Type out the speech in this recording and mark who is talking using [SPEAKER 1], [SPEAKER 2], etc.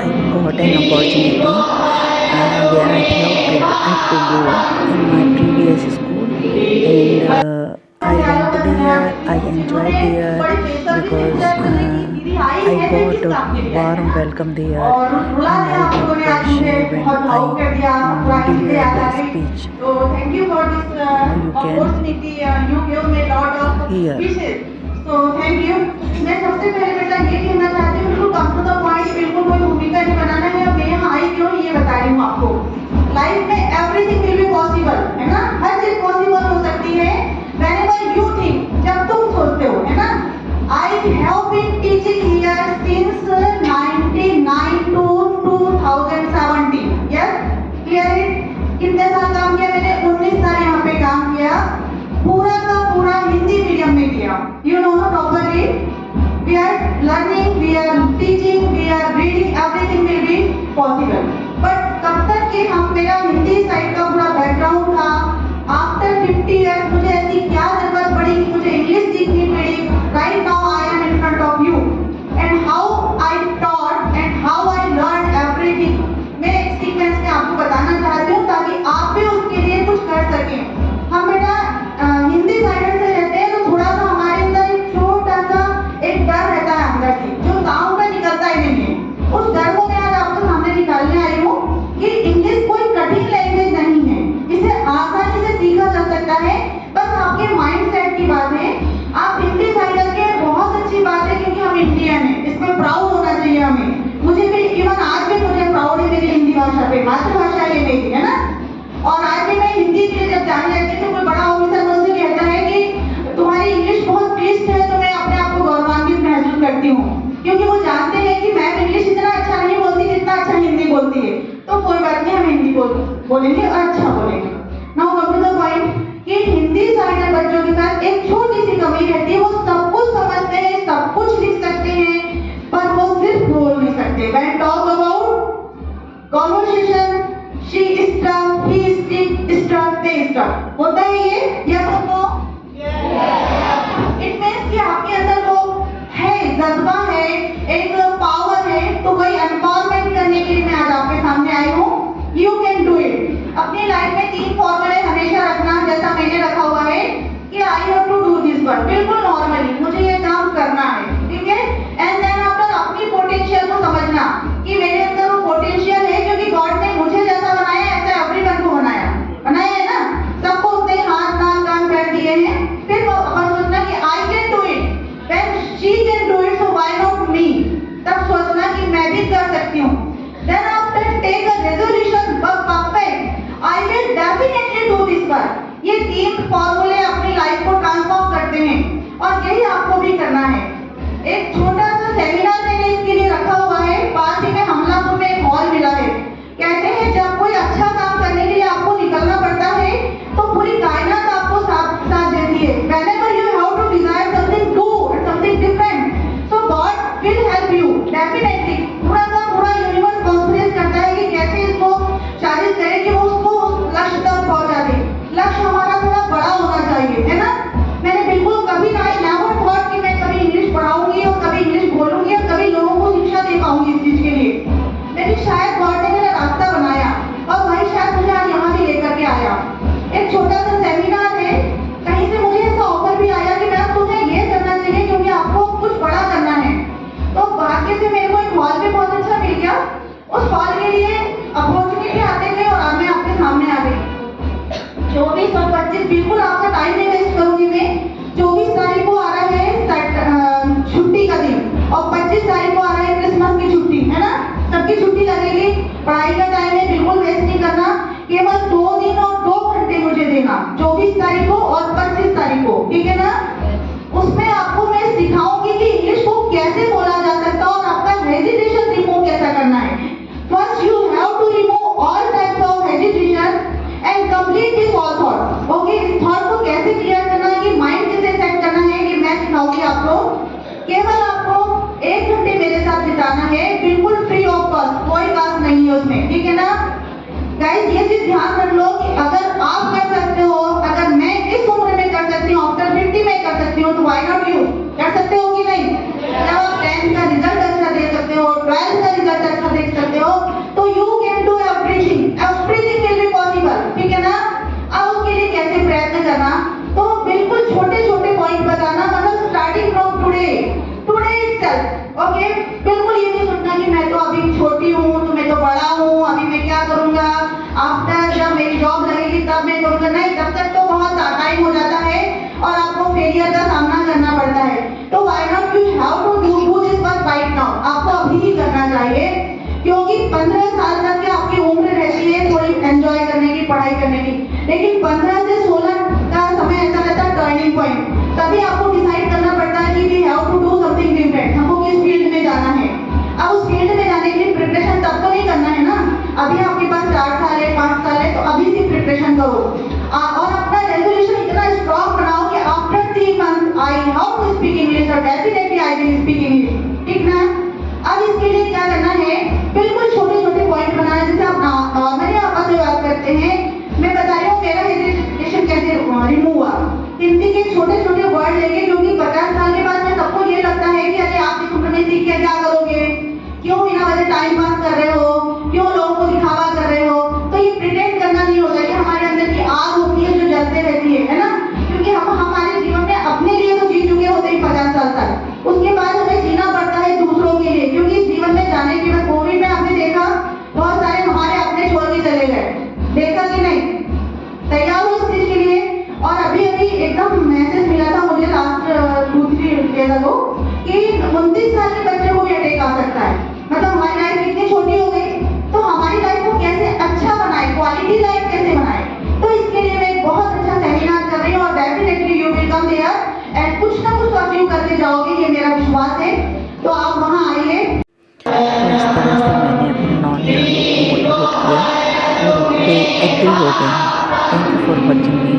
[SPEAKER 1] got an opportunity where I had to go in my previous school, and I went there. I enjoyed there because I got a warm welcome there, and I got share when I delivered the speech.
[SPEAKER 2] So thank you for this
[SPEAKER 1] You can
[SPEAKER 2] opportunity. You gave me lot of
[SPEAKER 1] hear.
[SPEAKER 2] wishes. So thank you. मैं सबसे पहले बेटा ये कहना चाहती हूँ बिल्कुल कम to the point, बिल्कुल कोई भूमिका नहीं बनाना है। मैं यहाँ आई क्यों ये बता रही हूँ आपको। लाइफ में एवरीथिंग विल बी पॉसिबल, है ना, हर चीज पॉसिबल हो सकती है whenever you think, जब तुम सोचते हो, है ना। I have been teaching here since 99 to 2017. Yes, clear it? कितने साल काम किया मैंने? 19 साल यहाँ पे काम किया, पूरा का पूरा हिंदी मीडियम में किया। You know properly, we are learning, we are teaching, we are reading, everything will be possible. But कब तक कि हम, मेरा हिंदी साइड का पूरा बैकग्राउंड था, आफ्टर 50 years मुझे ऐसी क्या जरूरत पड़ी कि मुझे इंग्लिश सीखनी पड़ी। Right now I am in front of you and how I taught and how I learned everything. मैं एक सीक्वेंस में आपको बताना चाहती हूँ ताकि आप भी उसके लिए कुछ कर सकें। हम बेटा हिंदी साइड से रहते हैं तो थोड़ा सा हमारे अंदर एक छोटा सा एक डर रहता है अंदर से, जो गाँव में निकलता ही नहीं है। उस डर को मैं आज आपके सामने निकालने आई हूँ कि इंग्लिश कोई कठिन लैंग्वेज नहीं है, इसे आसानी से सीखा जा सकता है। बस आपके माइंड सेट की बात है। आप हिंदी साइडर के बहुत अच्छी बात है क्योंकि हम इंडियन हैं, इसमें प्राउड होना चाहिए हमें। मुझे भी इवन आज भी मुझे प्राउड है मेरी हिंदी भाषा पे, मातृभाषा ये मेरी, है ना। और आज भी मैं हिंदी के लिए जब जाने लगती हूँ तो कोई बड़ा ऑफिसर मुझसे कहता है कि तुम्हारी इंग्लिश बहुत बेस्ट है, तो मैं अपने आप को गौरवान्वित महसूस करती हूँ क्योंकि वो जानते हैं कि मैं इंग्लिश इतना अच्छा नहीं बोलती जितना अच्छा हिंदी बोलती है। तो कोई बात नहीं, हम हिंदी बोलेंगे और अच्छा बोलेंगे। Now come to the point कि हिंदी साइडर बच्चों के साथ एक छोटी सी कमी रहती है, वो सब कुछ समझते हैं, सब कुछ लिख सकते हैं, पर वो सिर्फ बोल नहीं सकते। When talk about conversation, she struck, he struck, they struck, होता है ये? Yes or no? It means कि आपके अंदर वो है, जज्बा है, एक पावर है, तो वही एम्पावरमेंट करने के लिए मैं आज आपके सामने आई हूँ। You can do it. अपनी लाइफ में 3 फॉर्मूले हमेशा रखना, जैसा मैंने रखा हुआ है कि I have to do this work, बिल्कुल नॉर्मली मुझे ये काम करना है, ठीक है। एंड देन आफ्टर अपनी पोटेंशियल को समझना कि मेरे अंदर वो पोटेंशियल है क्योंकि गॉड ने मुझे जैसा बनाया ऐसा एवरीवन को बनाया है ना। सबको उतने हाथ नाक कान पैर दिए हैं। फिर अपन सोचना कि I can do it, when she can do it, so why not me? तब सोचना कि मैं भी कर सकती हूँ। Then after take a resolution, but perfect, I will definitely do this work. ये 3 फॉर्मूले अपनी लाइफ को ट्रांसफॉर्म करते हैं और यही आपको भी करना है। एक छोटा सा सेमिनार मैंने इसके लिए रखा हुआ है, पास ही में हमलापुर में एक हॉल मिला है। कहते हैं जब कोई अच्छा काम करने के लिए आपको निकलना पड़ता है तो पूरी कायनात आपको साथ देती है। Whenever you have to desire something, do something different, so God will help you definitely. पूरा का पूरा यूनिवर्स कॉन्स्पिरेट करता है कि कैसे इसको साजिश करें कि वो उसको उस लक्ष्य तक पहुंचा दे। लक्ष्य हमारा थोड़ा बड़ा होना चाहिए, है ना। मैंने बिल्कुल कभी नेवर थॉट कि मैं कभी इंग्लिश पढ़ाऊंगी और कभी इंग्लिश बोलूंगी और कभी लोगों को शिक्षा दे पाऊंगी इस चीज के लिए, लेकिन शायद गॉड ने मेरा रास्ता बनाया और वही शायद मुझे आज यहाँ भी लेकर के आया। एक छोटा सा सेमिनार है, कहीं से मुझे ऐसा ऑफर भी आया कि मैम तुम्हें ये करना चाहिए क्योंकि आपको कुछ बड़ा करना है। तो भाग्य से मेरे को एक हॉल भी बहुत अच्छा मिल गया। उस हॉल के लिए अपॉर्चुनिटी आते गए और आज मैं आपके सामने आ गई। 24 और 25 बिल्कुल आपका टाइम नहीं वेस्ट करूंगी मैं। 24 तारीख को आ रहा है छुट्टी का दिन और 25 तारीख को आ रहा है क्रिसमस की छुट्टी, है ना। सबकी छुट्टी लगेगी, पढ़ाई का टाइम है, बिल्कुल वेस्ट नहीं करना। केवल 2 दिन और 2 घंटे मुझे देना, 24 तारीख को और 25 तारीख को, ठीक है ना। उसमें आपको मैं सिखाऊंगी कि इंग्लिश को कैसे बोला जा सकता है और आपका हेजिटेशन रिमूव कैसा करना है। First you have to remove all types of hesitation and complete this all thought. Okay, इस थॉट को कैसे क्लियर करना है कि माइंड कैसे सेट करना है कि मैं सिखाऊंगी आपको। केवल आपको 1 घंटे मेरे साथ बिताना है, बिल्कुल फ्री ऑफ कॉस्ट, कोई कास्ट नहीं है उसमें, ठीक है ना। गाइस ये चीज ध्यान रख लो कि अगर आप कर सकते हो, अगर मैं इस उम्र में कर सकती हूँ, आफ्टर 50 में कर सकती हूँ, तो व्हाई नॉट यू? कर सकते हो कि नहीं? जब आप 10th का रिजल्ट अच्छा दे सकते हो, 12th का रिजल्ट अच्छा देख सकते हो, बिल्कुल ये नहीं सोचना कि मैं तो अभी छोटी हूँ, तो मैं तो बड़ा हूँ, अभी मैं क्या करूँगा, आफ्टर जब मेरी जॉब लगेगी तब मैं करूँगा। नहीं, तब तक तो बहुत टाइम हो जाता है और आपको फेलियर का सामना करना पड़ता है। तो why not you have to do this work right now, आपको अभी ही करना चाहिए, क्योंकि 15 साल तक की आपकी उम्र रहती है थोड़ी एंजॉय करने की, पढ़ाई करने की, लेकिन 15 से 16 का समय ऐसा रहता है टर्निंग पॉइंट। तभी आपको डिसाइड करना पड़ता है कि we have to do something different, हमको किस फील्ड में जाना है। अब उस फील्ड में जाने के लिए प्रिपरेशन तब तो नहीं करना है ना, अभी आपके पास 4 साल है, 5 साल है, तो अभी से प्रिपरेशन करो और अपना रेजोल्यूशन इतना स्ट्रॉन्ग बनाओ कि after 3 month I have to speak English और definitely I will speak English, ठीक ना। अब इसके लिए क्या करना है, बिल्कुल छोटे छोटे पॉइंट बनाना। जैसे आप नॉर्मली आपस में बात करते हैं, मैं बता रही हूँ मेरा हेजिटेशन कैसे रिमूव हुआ, हिंदी के छोटे छोटे वर्ड लेके, क्योंकि 50 साल के बाद में सबको ये लगता है कि अरे आप इस उम्र में सीख के क्या करोगे, क्यों बिना वजह टाइम पास कर रहे हो, क्यों लोगों को दिखावा कर रहे हो। तो ये प्रिटेंड करना नहीं होता कि हमारे अंदर की आग होती है जो जलते रहती है ना, क्योंकि हम हमारे जीवन में अपने लिए तो जी चुके होते हैं 50 साल तक, उसके बाद हमें जीना पड़ता है दूसरों के लिए, क्योंकि इस जीवन में जाने के बाद कोविड में आपने देखा बहुत सारे हमारे अपने छोड़ के चले गए, देखा कि नहीं, तैयार हो इस चीज के लिए। और अभी अभी एकदम मैसेज मिला था मुझे लास्ट 2-3 डेज अगो कि 29 साल के बच्चे को भी अटैक आ सकता है। मतलब हमारी लाइफ कितनी छोटी हो गई, तो हमारी लाइफ को कैसे अच्छा बनाए, क्वालिटी लाइफ कैसे बनाए, तो इसके लिए मैं एक बहुत अच्छा सेमिनार कर रही हूँ और definitely you will come there and कुछ ना कुछ अचीव करके जाओगे, ये मेरा विश्वास है। तो आप वहाँ आइए।
[SPEAKER 1] तो इस तरह से मैंने अपने नॉन लर्निंग को मोटिवेट किया और वे एग्री हो गए। Thank you for watching me.